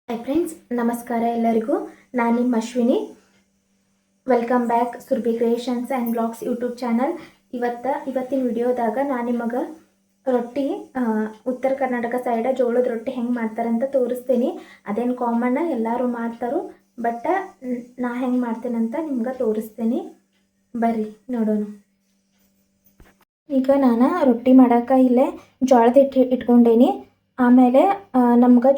Hi friends, ನಮಸ್ಕಾರ ಎಲ್ಲರಿಗೂ. ನಾನು ನಿಮ್ಮ Ashwini. Welcome back Surbhi creations and blogs YouTube channel. ಇವತ್ತಿನ ವಿಡಿಯೋದಾಗ ನಾನು ನಿಮಗೆ ರೊಟ್ಟಿ ಉತ್ತರ ಕರ್ನಾಟಕ ಸೈಡ ಜೋಳದ ರೊಟ್ಟಿ ಹೆಂಗೆ ಮಾಡ್ತಾರಂತ ತೋರಿಸ್ತೀನಿ. ಅದೇನು ಕಾಮನ್, ಎಲ್ಲರೂ ಮಾಡ್ತಾರೋ, ಬಟ್ ನಾ ಹೆಂಗೆ ಮಾಡ್ತೇನಂತ ನಿಮ್ಗೆ ತೋರಿಸ್ತೀನಿ. ಬರ್ರಿ ನೋಡೋಣ. ಈಗ ನಾನು ರೊಟ್ಟಿ ಮಾಡೋಕೆ ಇಲ್ಲೇ ಜೋಳದ ಹಿಟ್ಟು ಇಟ್ಕೊಂಡೇನಿ. ಆಮೇಲೆ ನಮ್ಗೆ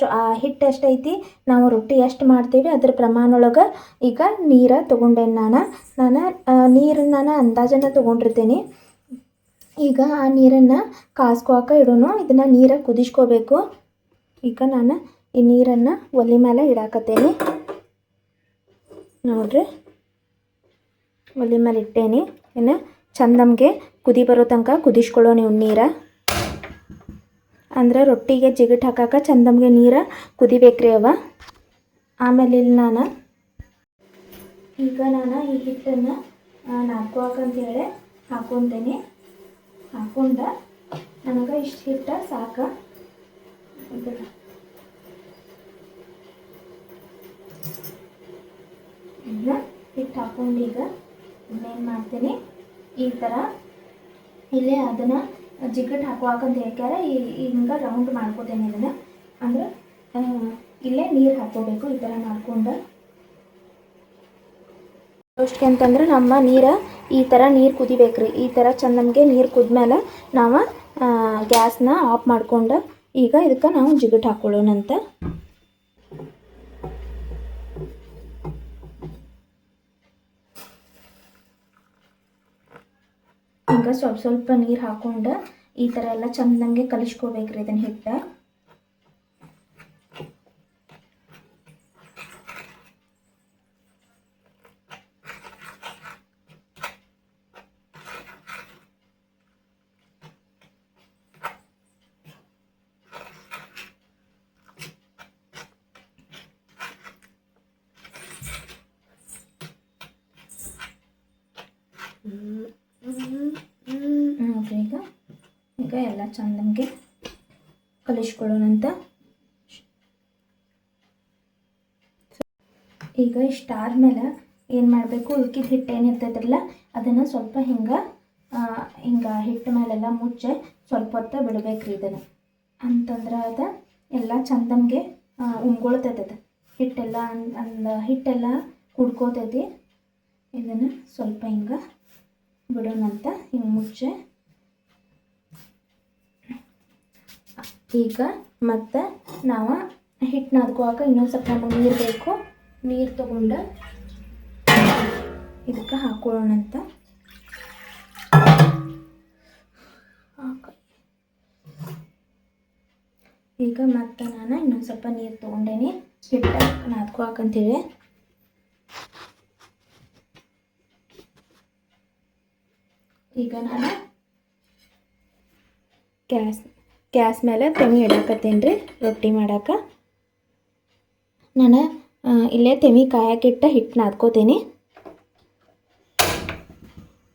ಹಿಟ್ಟು ಎಷ್ಟೈತಿ, ನಾವು ರೊಟ್ಟಿ ಎಷ್ಟು ಮಾಡ್ತೀವಿ ಅದ್ರ ಪ್ರಮಾಣ ಒಳಗೆ ಈಗ ನೀರು ತೊಗೊಂಡೇನಿ. ನಾನು ನೀರನ್ನು ಅಂದಾಜನ್ನು ತೊಗೊಂಡಿರ್ತೀನಿ. ಈಗ ಆ ನೀರನ್ನು ಕಾಸ್ಕೋಕೆ ಇಡೋಣ. ಇದನ್ನು ನೀರು ಕುದಿಸ್ಕೋಬೇಕು. ಈಗ ನಾನು ಈ ನೀರನ್ನು ಒಲೆ ಮೇಲೆ ಇಡಾಕತ್ತೇನೆ. ನೋಡ್ರಿ, ಒಲೆ ಮೇಲೆ ಇಟ್ಟೇನಿ. ಇನ್ನು ಚಂದ ನಮಗೆ ಕುದಿ ಬರೋ ತನಕ ಕುದಿಸ್ಕೊಳ್ಳೋ ನೀವು ನೀರು. ಅಂದ್ರೆ ರೊಟ್ಟಿಗೆ ಜಿಗಟ್ ಹಾಕಕ್ಕೆ ಚಂದಮ್ಗೆ ನೀರು ಕುದಿಬೇಕ್ರಿ ಅವ. ಆಮೇಲೆ ಇಲ್ಲಿ ನಾನು ಈ ಹಿಟ್ಟನ್ನು ನಾದ್ಕೋಕಂತೇಳಿ ಹಾಕ್ಕೊತೇನೆ. ಹಾಕ್ಕೊಂಡ ನನಗೆ ಇಷ್ಟು ಹಿಟ್ಟು ಸಾಕು. ಇದನ್ನ ಹಿಟ್ಟು ಹಾಕ್ಕೊಂಡು ಈಗ ಇನ್ನೇನು ಮಾಡ್ತೀನಿ, ಈ ಥರ ಇಲ್ಲೇ ಅದನ್ನು ಜಿಗಟ್ ಹಾಕುವಾಕಂತ ಹೇಳ್ಕ್ಯಾರ. ಹಿಂಗೆ ರೌಂಡ್ ಮಾಡ್ಕೋತೇನೆ ಇದನ್ನು. ಅಂದ್ರೆ ಇಲ್ಲೇ ನೀರು ಹಾಕ್ಕೋಬೇಕು. ಈ ಥರ ಮಾಡ್ಕೊಂಡು ಅಷ್ಟಕ್ಕೆ ಅಂತಂದ್ರೆ ನಮ್ಮ ನೀರು ಈ ಥರ ನೀರು ಕುದಿಬೇಕ್ರಿ. ಈ ಥರ ಚಂದ ನಮಗೆ ನೀರು ಕುದ್ಮೇಲೆ ನಾವು ಗ್ಯಾಸ್ನ ಆಫ್ ಮಾಡ್ಕೊಂಡು ಈಗ ಇದಕ್ಕೆ ನಾವು ಜಿಗಟ್ ಹಾಕ್ಕೊಳ್ಳೋಣಂತ. ಈಗ ಸ್ವಲ್ಪ ನೀರು ಹಾಕ್ಕೊಂಡು ಈ ಥರ ಎಲ್ಲ ಚಂದಂಗೆ ಕಲಿಸ್ಕೋಬೇಕ್ರಿ ಇದನ್ನ ಹಿಟ್ಟು. ಈಗ ಎಲ್ಲ ಚಂದಂಗೆ ಕಲಿಸ್ಕೊಳ್ಳೋಣಂತ. ಈಗ ಇಷ್ಟಾದ್ಮೇಲೆ ಏನು ಮಾಡಬೇಕು, ಉಳ್ಕಿದ ಹಿಟ್ಟು ಏನಿರ್ತೈತ್ರಲ್ಲ ಅದನ್ನು ಸ್ವಲ್ಪ ಹಿಂಗೆ ಹಿಟ್ಟು ಮೇಲೆಲ್ಲ ಮುಚ್ಚೆ ಸ್ವಲ್ಪ ಹೊತ್ತು ಬಿಡಬೇಕ್ರಿ ಇದನ್ನು. ಅಂತಂದ್ರೆ ಅದು ಎಲ್ಲ ಚಂದಂಗೆ ಉಮ್ಗೊಳ್ತೈತದ ಹಿಟ್ಟೆಲ್ಲ. ಹಿಟ್ಟೆಲ್ಲ ಕುಡ್ಕೋತೈತಿ. ಇದನ್ನು ಸ್ವಲ್ಪ ಹಿಂಗೆ ಬಿಡೋಣಂತ, ಹಿಂಗೆ ಮುಚ್ಚೆ. ಈಗ ಮತ್ತು ನಾವು ಹಿಟ್ಟು ನಾದ್ಕೋಕೆ ಇನ್ನೊಂದು ಸ್ವಲ್ಪ ನಮಗೆ ನೀರು ಬೇಕು. ನೀರು ತೊಗೊಂಡು ಇದಕ್ಕೆ ಹಾಕ್ಕೊಳ್ಳೋಣಂತ. ಈಗ ಮತ್ತು ನಾನು ಇನ್ನೊಂದು ಸ್ವಲ್ಪ ನೀರು ತೊಗೊಂಡೇನಿ ಹಿಟ್ಟು ನಾದ್ಕೋಕಂತೇಳಿ. ಈಗ ನಾನು ಗ್ಯಾಸ್ ಮೇಲೆ ತೆಮಿ ಇಡಾಕತ್ತೇನೆ ರೀ ರೊಟ್ಟಿ ಮಾಡಕ್ಕೆ. ನಾನು ಇಲ್ಲೇ ತೆಮಿ ಕಾಯಕ್ಕಿಟ್ಟ ಹಿಟ್ಟು ನಾದ್ಕೋತೀನಿ.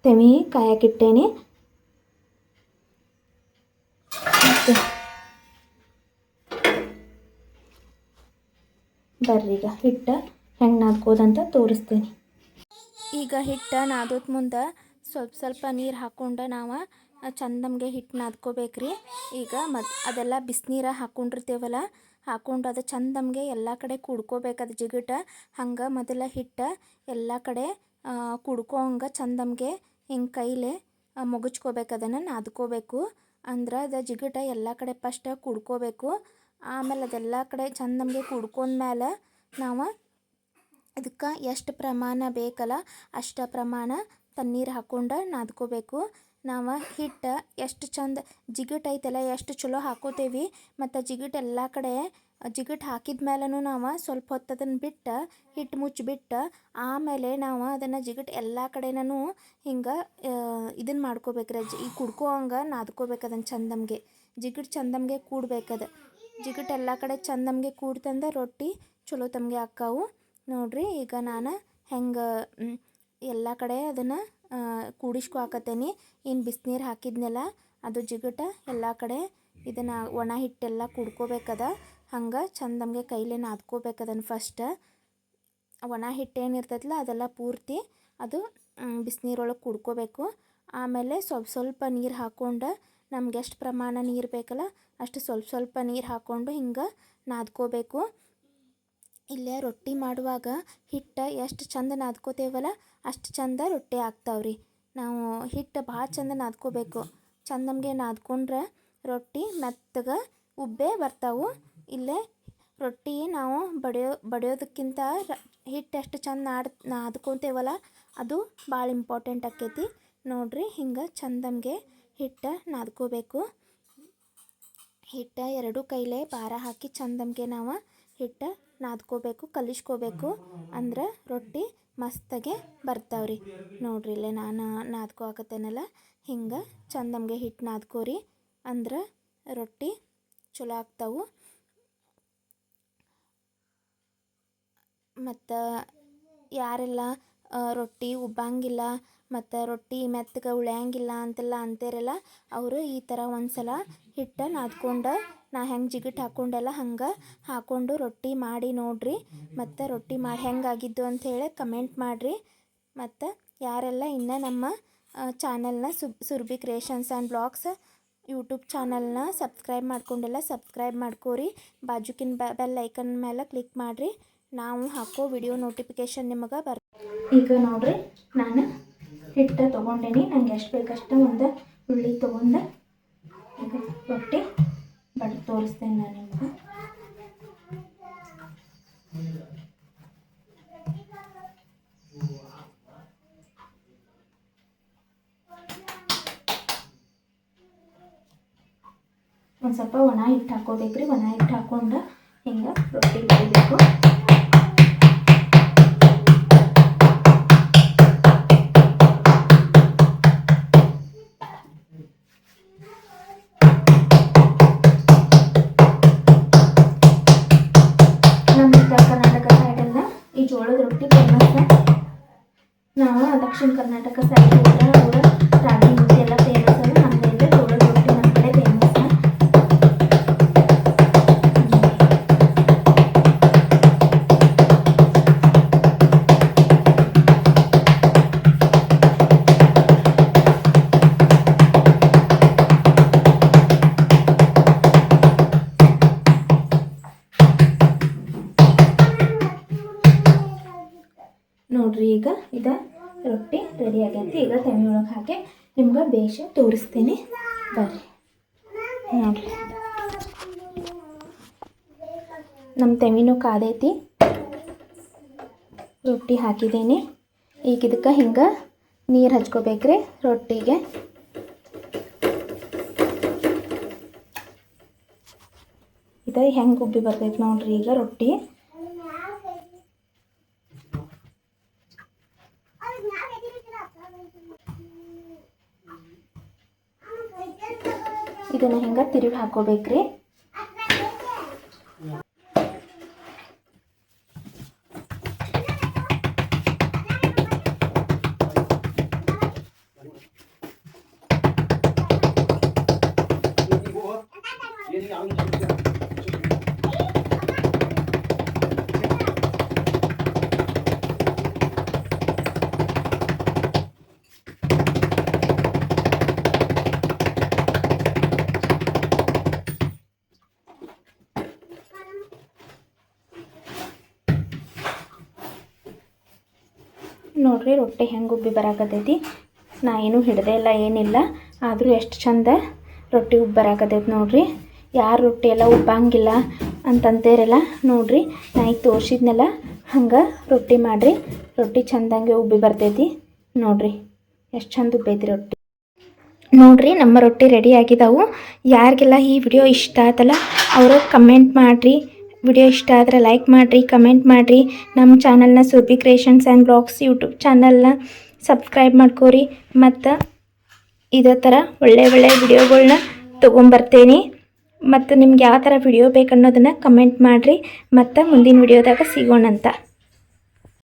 ತೆಮಿ ಕಾಯಕ್ಕಿಟ್ಟೇನಿ. ಬರ್ರಿ ಈಗ ಹಿಟ್ಟು ಹೆಂಗೆ ನಾದ್ಕೋದಂತ ತೋರಿಸ್ತೀನಿ. ಈಗ ಹಿಟ್ಟು ನಾದೋತ್ ಮುಂದೆ ಸ್ವಲ್ಪ ನೀರು ಹಾಕ್ಕೊಂಡು ನಾವು ಚಂದಮ್ಗೆ ಹಿಟ್ಟು ನಾದ್ಕೋಬೇಕ್ರಿ. ಈಗ ಅದೆಲ್ಲ ಬಿಸಿನೀರು ಹಾಕ್ಕೊಂಡಿರ್ತೇವಲ್ಲ, ಹಾಕ್ಕೊಂಡು ಅದು ಚಂದಮ್ಗೆ ಎಲ್ಲ ಕಡೆ ಕುಡ್ಕೋಬೇಕು ಅದು ಜಿಗಟ. ಹಂಗೆ ಮೊದಲ ಹಿಟ್ಟು ಎಲ್ಲ ಕಡೆ ಕುಡ್ಕೋಂಗೆ ಚಂದಮ್ಗೆ ಹಿಂಗೆ ಕೈಲೇ ಮುಗುಚ್ಕೋಬೇಕು, ಅದನ್ನು ನಾದ್ಕೋಬೇಕು. ಅಂದ್ರೆ ಅದು ಜಿಗಟ ಎಲ್ಲ ಕಡೆ ಫಸ್ಟ್ ಕುಡ್ಕೋಬೇಕು. ಆಮೇಲೆ ಅದೆಲ್ಲ ಕಡೆ ಚಂದಮ್ಗೆ ಕುಡ್ಕೊಂಡ್ಮೇಲೆ ನಾವು ಇದಕ್ಕೆ ಎಷ್ಟು ಪ್ರಮಾಣ ಬೇಕಲ್ಲ ಅಷ್ಟು ಪ್ರಮಾಣ ತಣ್ಣೀರು ಹಾಕ್ಕೊಂಡು ನಾದ್ಕೋಬೇಕು. ನಾವು ಹಿಟ್ಟು ಎಷ್ಟು ಚಂದ ಜಿಗಟ್ ಐತಲ್ಲ ಎಷ್ಟು ಚಲೋ ಹಾಕೋತೇವಿ. ಮತ್ತು ಜಿಗಟ್ ಎಲ್ಲ ಕಡೆ ಜಿಗಟ್ ಹಾಕಿದ ಮೇಲೂ ನಾವು ಸ್ವಲ್ಪ ಹೊತ್ತು ಅದನ್ನು ಬಿಟ್ಟು ಹಿಟ್ಟು ಮುಚ್ಚಿಬಿಟ್ಟು ಆಮೇಲೆ ನಾವು ಅದನ್ನು ಜಿಗಟ್ ಎಲ್ಲ ಕಡೆನೂ ಹಿಂಗೆ ಇದನ್ನು ಮಾಡ್ಕೋಬೇಕ್ರಿ. ಈ ಕುಡ್ಕೋ ಹಂಗೆ ನಾದ್ಕೋಬೇಕು ಅದನ್ನು ಚಂದಮ್ಗೆ. ಜಿಗಟ್ ಚಂದಮ್ಗೆ ಕೂಡ್ಬೇಕದು. ಜಿಗಟ್ ಎಲ್ಲ ಕಡೆ ಚಂದಮ್ಗೆ ಕೂಡ್ತಂದ್ರೆ ರೊಟ್ಟಿ ಚಲೋ ತಮಗೆ ಆಕ್ಕಾವು. ನೋಡ್ರಿ, ಈಗ ನಾನು ಹೆಂಗೆ ಎಲ್ಲ ಕಡೆ ಅದನ್ನು ಕೂಡಿಸ್ಕೊಳಕತ್ತೇನೆ. ಇನ್ನು ಬಿಸಿನೀರು ಹಾಕಿದ್ನೆಲ್ಲ ಅದು ಜಿಗಟ ಎಲ್ಲ ಕಡೆ ಇದನ್ನು ಒಣ ಹಿಟ್ಟೆಲ್ಲ ಕುಡ್ಕೋಬೇಕದ. ಹಂಗೆ ಚಂದಂಗೆ ಕೈಲೇ ನಾದ್ಕೋಬೇಕು ಅದನ್ನು ಫಸ್ಟ್. ಒಣ ಹಿಟ್ಟು ಏನಿರ್ತೈತಲ್ಲ ಅದೆಲ್ಲ ಪೂರ್ತಿ ಅದು ಬಿಸಿನೀರೊಳಗೆ ಕುಡ್ಕೋಬೇಕು. ಆಮೇಲೆ ಸ್ವಲ್ಪ ನೀರು ಹಾಕ್ಕೊಂಡು ನಮ್ಗೆ ಎಷ್ಟು ಪ್ರಮಾಣ ನೀರು ಬೇಕಲ್ಲ ಅಷ್ಟು ಸ್ವಲ್ಪ ನೀರು ಹಾಕ್ಕೊಂಡು ಹಿಂಗೆ ನಾದ್ಕೋಬೇಕು. ಇಲ್ಲೇ ರೊಟ್ಟಿ ಮಾಡುವಾಗ ಹಿಟ್ಟು ಎಷ್ಟು ಚಂದ ನಾದ್ಕೋತೇವಲ್ಲ ಅಷ್ಟು ಚಂದ ರೊಟ್ಟಿ ಆಗ್ತಾವ್ರಿ. ನಾವು ಹಿಟ್ಟು ಭಾಳ ಚಂದ ನಾದ್ಕೋಬೇಕು. ಚಂದಂಗೆ ನಾದ್ಕೊಂಡ್ರೆ ರೊಟ್ಟಿ ಮೆತ್ತಗೆ ಉಬ್ಬೆ ಬರ್ತಾವೆ. ಇಲ್ಲೇ ರೊಟ್ಟಿ ನಾವು ಬಡಿಯೋದಕ್ಕಿಂತ ಹಿಟ್ಟು ಎಷ್ಟು ಚಂದ ನಾದ್ಕೊತೇವಲ್ಲ ಅದು ಭಾಳ ಇಂಪಾರ್ಟೆಂಟ್ ಆಕೈತಿ. ನೋಡಿರಿ ಹಿಂಗೆ ಚಂದಂಗೆ ಹಿಟ್ಟು ನಾದ್ಕೋಬೇಕು. ಹಿಟ್ಟು ಎರಡೂ ಕೈಲೇ ಭಾರ ಹಾಕಿ ಚಂದಂಗೆ ನಾವು ಹಿಟ್ಟು ನಾದ್ಕೋಬೇಕು, ಕಲಿಸ್ಕೋಬೇಕು. ಅಂದ್ರೆ ರೊಟ್ಟಿ ಮಸ್ತಾಗೆ ಬರ್ತಾವ್ರಿ. ನೋಡ್ರಿ ಇಲ್ಲೇ ನಾನು ನಾದ್ಕೋಕತ್ತೇನಲ್ಲ ಹಿಂಗೆ ಚಂದಂಗೆ ಹಿಟ್ಟು ನಾದ್ಕೋರಿ ಅಂದ್ರೆ ರೊಟ್ಟಿ ಚಲೋ ಆಗ್ತಾವೆ. ಮತ್ತು ಯಾರೆಲ್ಲ ರೊಟ್ಟಿ ಉಬ್ಬಂಗಿಲ್ಲ ಮತ್ತು ರೊಟ್ಟಿ ಮೆತ್ತಗೆ ಉಳಿಯಂಗಿಲ್ಲ ಅಂತೆಲ್ಲ ಅಂತೀರಲ್ಲ ಅವರು ಈ ಥರ ಒಂದು ಸಲ ಹಿಟ್ಟು ನಾದ್ಕೊಂಡು ನಾ ಹೆಂಗೆ ಜಿಗಿಟ್ ಹಾಕ್ಕೊಂಡೆಲ್ಲ ಹಂಗೆ ಹಾಕ್ಕೊಂಡು ರೊಟ್ಟಿ ಮಾಡಿ ನೋಡಿರಿ. ಮತ್ತು ರೊಟ್ಟಿ ಮಾಡಿ ಹೆಂಗಾಗಿದ್ದು ಅಂಥೇಳಿ ಕಮೆಂಟ್ ಮಾಡಿರಿ. ಮತ್ತು ಯಾರೆಲ್ಲ ಇನ್ನೂ ನಮ್ಮ ಚಾನಲ್ನ Surbhi creations and blogs YouTube ಚಾನಲ್ನ ಸಬ್ಸ್ಕ್ರೈಬ್ ಮಾಡ್ಕೊಂಡೆಲ್ಲ ಸಬ್ಸ್ಕ್ರೈಬ್ ಮಾಡ್ಕೋರಿ. ಬಾಜುಕಿನ ಬೆಲ್ ಐಕನ್ ಮೇಲೆ ಕ್ಲಿಕ್ ಮಾಡಿರಿ. ನಾವು ಹಾಕೋ ವಿಡಿಯೋ ನೋಟಿಫಿಕೇಷನ್ ನಿಮಗೆ ಈಗ ನೋಡಿರಿ ನಾನು ಹಿಟ್ಟು ತೊಗೊಂಡೇನಿ. ನಂಗೆ ಎಷ್ಟು ಬೇಕಷ್ಟು ಒಂದು ಉಳ್ಳಿ ತೊಗೊಂಡು ಈಗ ರೊಟ್ಟಿ ಬಡ್ದು ತೋರಿಸ್ತೇನೆ ನಾನು ನಿಮ್ಗೆ. ಒಂದು ಸ್ವಲ್ಪ ಒಣ ಹಿಟ್ಟು ಹಾಕೋಬೇಕ್ರಿ. ಒಣ ಹಿಟ್ಟು ಹಾಕ್ಕೊಂಡು ಹಿಂಗೆ ರೊಟ್ಟಿ ಬಡಿಬೇಕು. ಕರ್ನಾಟಕ ಸೈಡೆಲ್ಲ ಈ ಜೋಳದ ರೊಟ್ಟಿ ಫೇಮಸ್. ನಾವು ದಕ್ಷಿಣ ಕರ್ನಾಟಕ ಸೈಡ್ ಹೋದ್ರೆ ಅವರು ರಾಗಿ ಮುದ್ದೆ ಎಲ್ಲ ಫೇಮಸ್. ಅದು ನಮ್ಮದೇ ಜೋಳದ ರೊಟ್ಟಿ ನಮ್ಮ ಕಡೆ ಫೇಮಸ್. ನೋಡ್ರಿ ಈಗ ಇದು ರೊಟ್ಟಿ ರೆಡಿ ಆಗೈತಿ. ಈಗ ತೆನೆ ಒಳಗೆ ಹಾಕಿ ನಿಮ್ಗೆ ಬೇಷ ತೋರಿಸ್ತೀನಿ ಬರ್ರಿ. ನೋಡ್ರಿ ನಮ್ಮ ತೆಮಿನೂ ಕಾದೈತಿ. ರೊಟ್ಟಿ ಹಾಕಿದ್ದೀನಿ. ಈಗ ಇದಕ್ಕೆ ಹಿಂಗೆ ನೀರು ಹಚ್ಕೋಬೇಕ್ರಿ ರೊಟ್ಟಿಗೆ. ಇದು ಹೆಂಗೆ ಉಬ್ಬಿ ಬರ್ತೈತಿ ನೋಡ್ರಿ ಈಗ ರೊಟ್ಟಿ. ಇದನ್ನು ಹಿಂಗೆ ತಿರುಗಿ ಹಾಕೋಬೇಕ್ರಿ. ನೋಡ್ರಿ ರೊಟ್ಟಿ ಹೆಂಗೆ ಉಬ್ಬಿ ಬರಾಕತ್ತೈತಿ. ನಾ ಏನೂ ಹಿಡ್ದೆ ಇಲ್ಲ ಏನಿಲ್ಲ, ಆದರೂ ಎಷ್ಟು ಚಂದ ರೊಟ್ಟಿ ಉಬ್ಬಿ ಬರಾಕತ್ತೈತಿ ನೋಡ್ರಿ. ಯಾರು ರೊಟ್ಟಿ ಎಲ್ಲ ಉಬ್ಬಂಗಿಲ್ಲ ಅಂತಂತೀರಲ್ಲ ನೋಡ್ರಿ, ನಾ ಈಗ ತೋರಿಸಿದ್ನಲ್ಲ ಹಂಗೆ ರೊಟ್ಟಿ ಮಾಡಿರಿ. ರೊಟ್ಟಿ ಚಂದಂಗೆ ಉಬ್ಬಿ ಬರ್ತೈತಿ ನೋಡ್ರಿ. ಎಷ್ಟು ಚಂದ ಉಬ್ಬೈತಿ ರೊಟ್ಟಿ. ನೋಡ್ರಿ ನಮ್ಮ ರೊಟ್ಟಿ ರೆಡಿ ಆಗಿದ್ದಾವೆ. ಯಾರಿಗೆಲ್ಲ ಈ ವಿಡಿಯೋ ಇಷ್ಟ ಆಯ್ತಲ್ಲ ಅವರು ಕಮೆಂಟ್ ಮಾಡಿರಿ. ವಿಡಿಯೋ ಇಷ್ಟ ಆದರೆ ಲೈಕ್ ಮಾಡಿರಿ, ಕಮೆಂಟ್ ಮಾಡಿರಿ. ನಮ್ಮ ಚಾನಲ್ನ Surbhi creations and blogs YouTube ಚಾನಲ್ನ ಸಬ್ಸ್ಕ್ರೈಬ್ ಮಾಡ್ಕೋರಿ. ಮತ್ತು ಇದೇ ಥರ ಒಳ್ಳೆ ವಿಡಿಯೋಗಳನ್ನ ತೊಗೊಂಬರ್ತೇನೆ. ಮತ್ತು ನಿಮ್ಗೆ ಯಾವ ಥರ ವಿಡಿಯೋ ಬೇಕನ್ನೋದನ್ನು ಕಮೆಂಟ್ ಮಾಡಿರಿ. ಮತ್ತು ಮುಂದಿನ ವಿಡಿಯೋದಾಗ ಸಿಗೋಣಂತ.